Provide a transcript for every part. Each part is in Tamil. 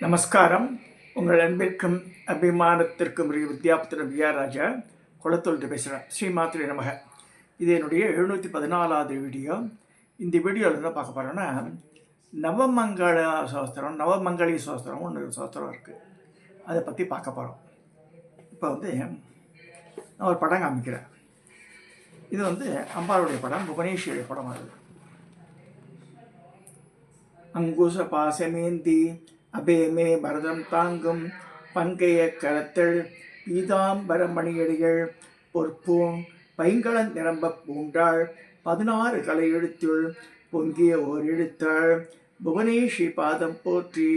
நமஸ்காரம். உங்கள் அன்பிற்கும் அபிமானத்திற்கும் வித்யாபுத்திரன் விஆர் ராஜா குளத்தூர்ட்டு பேசுகிறேன். ஸ்ரீமாத்திரை நமக. இது என்னுடைய 714வது வீடியோ. இந்த வீடியோவில் என்ன பார்க்க போகிறோன்னா, நவமங்கள சோஸ்திரம், நவமங்களி சோஸ்திரம் ஒன்று சோஸ்திரம் இருக்குது. அதை பற்றி பார்க்க போகிறோம். இப்போ நான் ஒரு படம் காமிக்கிறேன். இது அம்பாளுடைய படம், புவனேஸ்வரிய படம். அது அங்குச பாசமேந்தி அபேமே பரதம் தாங்கும் பங்கைய கரத்தள் பீதாம்பரமணியடிகள் பொற்பூங் பைங்களன் நிரம்ப பூண்டாள் 16 கலை எழுத்துள் பொங்கிய ஓர் எழுத்தாள் புவனேஸ்வரி பாதம் போற்றி.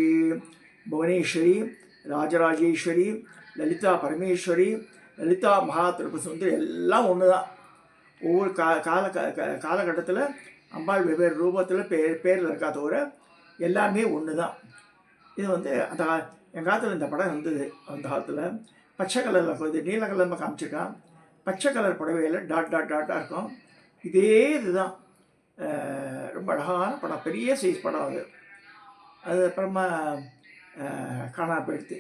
புவனேஸ்வரி, ராஜராஜேஸ்வரி, லலிதா பரமேஸ்வரி, லலிதா மகா திரிபுரசுந்தரி எல்லாம் ஒன்று தான். ஒவ்வொரு காலகட்டத்தில் அம்பாள் வெவ்வேறு ரூபத்தில் பேரில் இருக்கா தவிர எல்லாமே ஒன்று தான். இது அந்த எங்கள் காலத்தில் இந்த படம் இருந்தது. அந்த காலத்தில் பச்சை கலரில் இது நீல கலரில் காமிச்சிருக்கான். பச்சை கலர் புடவையில் டாட் டாட் டாட்டாக இருக்கும். இதே இதுதான். ரொம்ப அழகான படம், பெரிய சைஸ் படம். அது அப்புறமா காணா போயிடுத்து.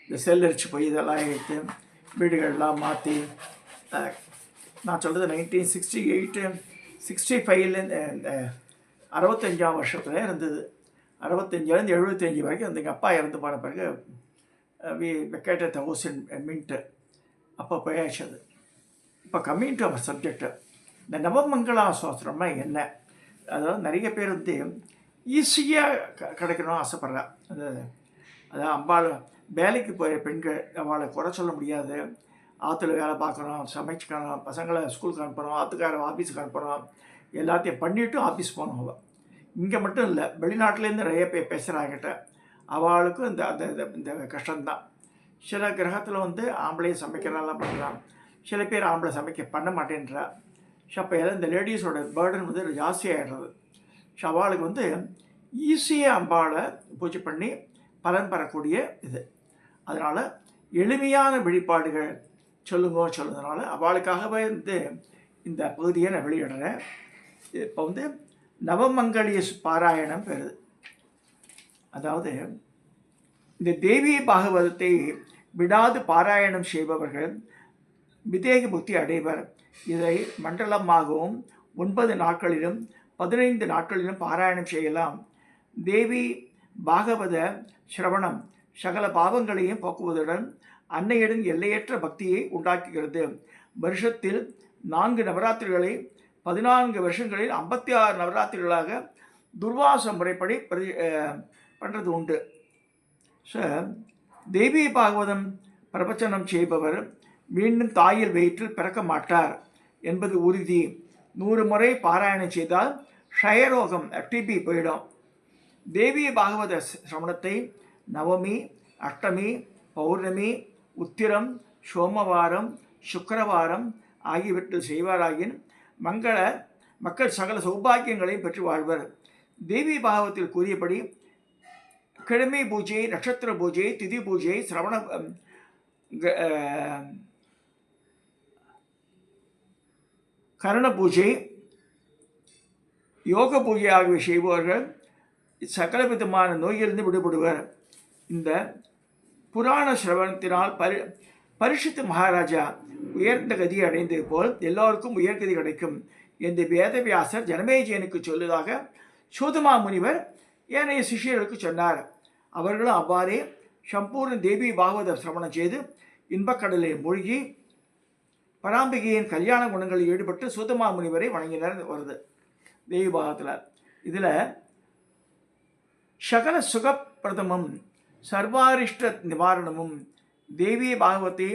இந்த செல் அரிச்சு போய் இதெல்லாம் எடுத்து வீடுகள்லாம் மாற்றி, நான் சொல்கிறது 1968 65 இந்த 65ஆம் வருஷத்தில் இருந்தது. 65லேருந்து 75 வரைக்கும் எங்கள் அப்பா இறந்து போன பிறகு வெக்கேட்டட் ஹவுஸ் இன் மின்ட்டு அப்போ போயாச்சு. அது இப்போ கம்மிங் டு அவர் சப்ஜெக்டு, இந்த நவமங்களா சோஸ்திரம்னா என்ன? அதாவது நிறைய பேர் ஈஸியாக கிடைக்கணும்னு ஆசைப்பட்றா. அதாவது அம்பாள் வேலைக்கு போகிற பெண்கள், அவளை குறை சொல்ல முடியாது. ஆற்றுல வேலை பார்க்கணும், சமைச்சிக்கணும், பசங்களை ஸ்கூலுக்கு அனுப்பணும், ஆற்றுக்கார ஆஃபீஸுக்கு அனுப்பணும், எல்லாத்தையும் பண்ணிவிட்டு ஆஃபீஸ் போகணும். அவள் இங்கே மட்டும் இல்லை, வெளிநாட்டிலேருந்து நிறைய பேர் பேசுகிறாங்கிட்ட. அவளுக்கும் இந்த இந்த கஷ்டம்தான். சில கிரகத்தில் ஆம்பளையும் சமைக்கிறாலாம் பண்ணுறான். சில பேர் ஆம்பளை சமைக்க பண்ண மாட்டேன்றா. ஸோ அப்போ இந்த லேடிஸோட பேர்டன் ஜாஸ்தியாகிடுறது. ஸோ அவளுக்கு ஈஸியாக அம்பாளை பூஜை பண்ணி பலன் பெறக்கூடிய இது. அதனால் எளிமையான வழிபாடுகள் சொல்லுங்கனால அவளுக்காகவே இந்த பகுதியை நான் வெளியிடுறேன். இப்போ நவமங்களி பாராயணம் பெறுது. அதாவது இந்த தேவி பாகவதத்தை விடாது பாராயணம் செய்பவர்கள் விதேக புத்தி அடைவர். இதை மண்டலமாகவும் 9 நாட்களிலும் 15 நாட்களிலும் பாராயணம் செய்யலாம். தேவி பாகவத சிரவணம் சகல பாவங்களையும் போக்குவதுடன் அன்னையுடன் எல்லையற்ற பக்தியை உண்டாக்குகிறது. வருஷத்தில் 4 நவராத்திரிகளை 14 வருஷங்களில் 56 நவராத்திரிகளாக துர்வாச முறைப்படி பண்ணுறது உண்டு. ஸோ தேவி பாகவதம் பிரபச்சனம் செய்பவர் மீண்டும் தாயில் வயிற்றில் பிறக்க மாட்டார் என்பது உறுதி. 100 முறை பாராயணம் செய்தால் க்ஷயரோகம் டிபி போயிடும். தேவி பாகவத சிரவணத்தை நவமி, அஷ்டமி, பௌர்ணமி, உத்திரம், சோமவாரம், சுக்கிரவாரம் ஆகியவற்றில் செய்வாராயின் மக்கள் சகல சௌபாகியங்களையும் பெற்று வாழ்வர். தேவி பாகவத்தில் கூறியபடி கிழமை பூஜை, நட்சத்திர பூஜை, திதி பூஜை, சிரவண கரண பூஜை, யோக பூஜை ஆகியவை செய்பவர்கள் சகல விதமான நோயிலிருந்து விடுபடுவர். இந்த புராண சிரவணத்தினால் பரிஷித்து மகாராஜா உயர்ந்த கதியை அடைந்தது போல் எல்லோருக்கும் உயர்கதி கிடைக்கும் என்று வேதவியாசர் ஜனமேஜயனுக்கு சொல்லுவதாக சூதமா முனிவர் ஏனைய சிஷியர்களுக்கு சொன்னார். அவர்களும் அவ்வாறே சம்பூர்ண தேவி பாகவத சிரவணம் செய்து இன்பக்கடலில் மூழ்கி பராம்பிகையின் கல்யாண குணங்களில் ஈடுபட்டு சூதமா முனிவரை வணங்கினர் வருது தேவி பாகத்தில். இதில் சகல சுகப்பிரதமும் சர்வாரிஷ்ட நிவாரணமும் தேவி பாகவத்தை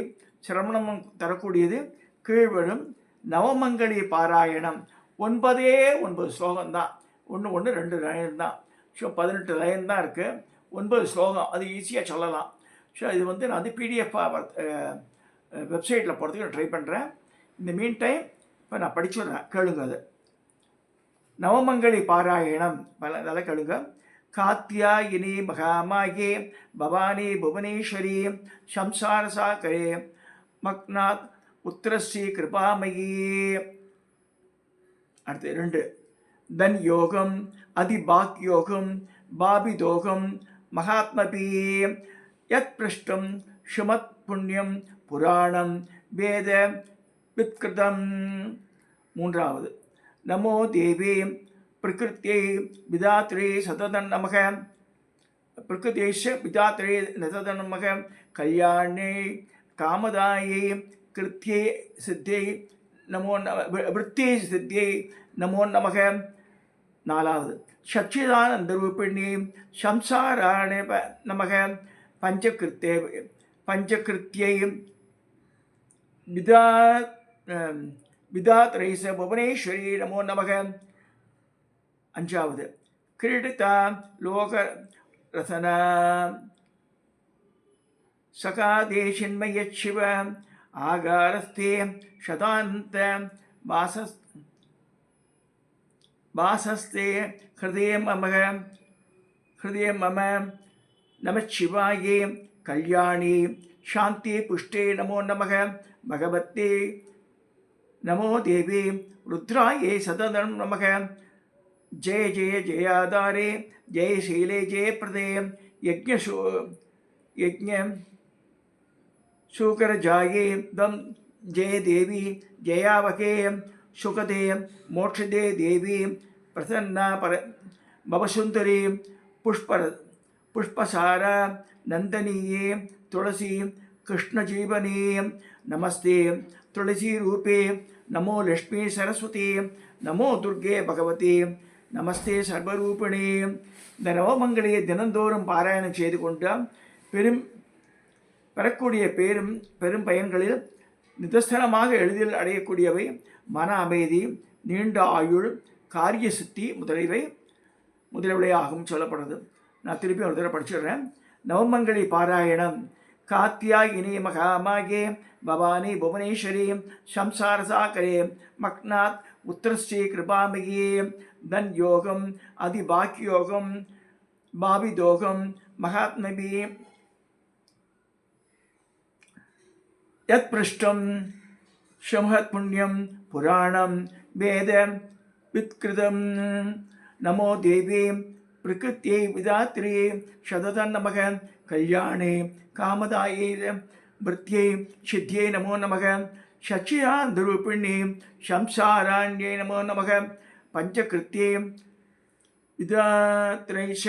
சிரவணமும் தரக்கூடியது கீழ்வரும் நவமங்களி பாராயணம். 9 ஸ்லோகம்தான். 1 2 லைன் தான். ஸோ 18 லைன் தான் இருக்குது. 9 ஸ்லோகம். அது ஈஸியாக சொல்லலாம். ஸோ இது நான் பிடிஎஃபாக வெப்சைட்டில் போகிறதுக்கு ட்ரை பண்ணுறேன். இந்த மீன் டைம் இப்போ நான் படிச்சுடுறேன், கேளுங்க. அது நவமங்களி பாராயணம் நல்லா கேளுங்க. காத்யாயினி மகாமாயே பவானி புவனேஸ்வரி சம்சாரசாகரே மக்நாத் உத்திரஸ்ரீ கிருபாமயி. அடுத்து 2 தன் யோகம், அதிபாக் யோகம், பாபிதோகம், மகாத்மபி யத் பிருஷ்டம் ஸ்ரீமத் புண்ணியம் புராணம் வேத வித்கிருதம். மூன்றாவது நமோ தேவி பிரகிருத்தியை விதாத்ரே சததன் நமக. பிரகிருதேஷ விதாத்ரே சததன் நமக. கல்யாணே காமதாயை கிருத்தியை சித்தியை நமோ விருத்தியை சித்தியை நமோ நமக. நாலாவது சச்சிதானந்த ரூபிணி சம்சாராண நமக. பஞ்சகிருத்தியை விதாத்ரைச புவனேஸ்வரி நமோ நமக. அஞ்சாவது கிரீடிதா லோக ரசன சகாதேஷின்மய சிவ ஆகாரஸ்தே சதாந்த வாசஸ்தே ஹிருதயம் மம நமச்சிவாயே கல்யாணி சாந்தி புஷ்டே நமோ நமக. பகவத்தே நமோ தேவி ருத்ராயே சததம் நமக. जय जय जयाधारे जय शीले जय प्रदे यज्ञ शूकर जाये दम जय देवी जयावके सुखदे मोक्षदे देवी प्रसन्ना पर भवसुंदरी पुष्पसार नंदनीये तुलसी कृष्ण जीवनी नमस्ते तुलसी रूपे नमो लक्ष्मी सरस्वती नमो दुर्गे भगवती நமஸ்தே சர்வரூபிணி. இந்த நவமங்களையை தினந்தோறும் பாராயணம் செய்து கொண்டால் பெறக்கூடிய பெரும் பயன்களில் நிதர்சனமாக எளிதில் அடையக்கூடியவை மன அமைதி, நீண்ட ஆயுள், காரிய சித்தி முதலியவை ஆகும் சொல்லப்படுறது. நான் திருப்பி ஒரு தடவை படிச்சிடுறேன். நவமங்களி பாராயணம் காத்தியாயினி மகாமாகே பவானி புவனேஸ்வரி சம்சாரசாகரே மக்னாத் உத்தரஸ்ரீ கிருபாமிகே தன் யோகம் அதிபாக்கியோகம் பாவிதோகம் மகாத்மபி யத் பிருஷ்டம் ஸ்ரீமத் புண்ணியம் புராணம் வேத வித்கிருதம். நமோ தேவி பிரகிருத்தியை விதாத்ரே சததன் நமக. கல்யாணே காமதாயை விருத்தியை சித்தியை நமோ நமக. சச்சியாந்தரூபிணி சம்சாராண்யை நமோ நமக. பஞ்சகிருத்தியை விதாத்ரைஷ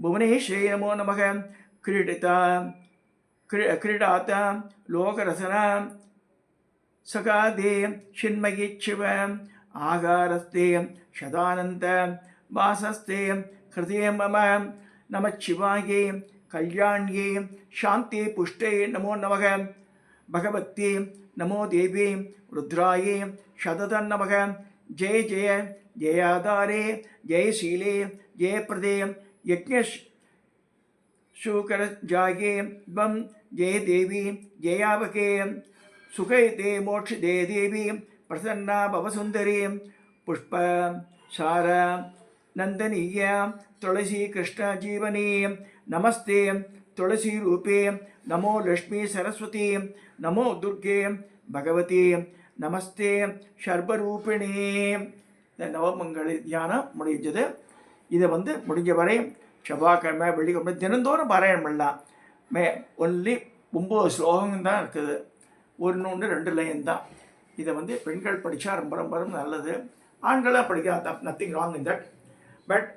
புவனேஸ்வரி நமோ நமக. क्रीडात लोकरसन सगादे चिन्मयीच्छिव आगारस्ते शदानन्द वासस्ते हृदये मम नमच्छिवाये कल्याण्ये शान्ति पुष्टे नमो नमः. भगवती नमो देवी रुद्राये शततं नमः. जय जय जयाधारे जय शीले जय प्रदे यज्ञ शूकर जागे बम जय देवी जयावके सुखयते मोक्षदे देवी प्रसन्ना भवसुंदरी पुष्प सार नंदनीय तुलसी कृष्ण जीवनी नमस्ते तुलसी रूपे नमो लक्ष्मी सरस्वती नमो दुर्गे भगवती நமஸ்தே சர்வரூபிணி. இந்த நவமங்கள தியானம் முடிஞ்சது. இதை முடிஞ்ச வரை செவ்வாய்க்கிழமை வெள்ளிக்கிழமை தினந்தோறும் பாராயணம் பண்ணலாம். ஒன்லி 9 ஸ்லோகம் தான் இருக்குது. 1-2 லைன் தான். இதை பெண்கள் படித்தா ரொம்ப ரொம்ப நல்லது. ஆண்களாக படிக்கலாம், nothing wrong in that. But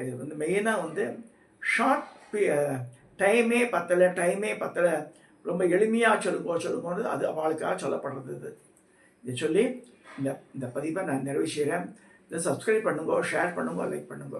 இது மெயினாக ஷார்ட் டைமே பத்தலை ரொம்ப எளிமையாக சொல்லும்போது அது அவளுக்காக சொல்லப்படுறது. இதை சொல்லி இந்த பதிவை நான் நிறைவு செய்கிறேன். இதை சப்ஸ்கிரைப் பண்ணுங்க, ஷேர் பண்ணுங்க, லைக் பண்ணுங்க.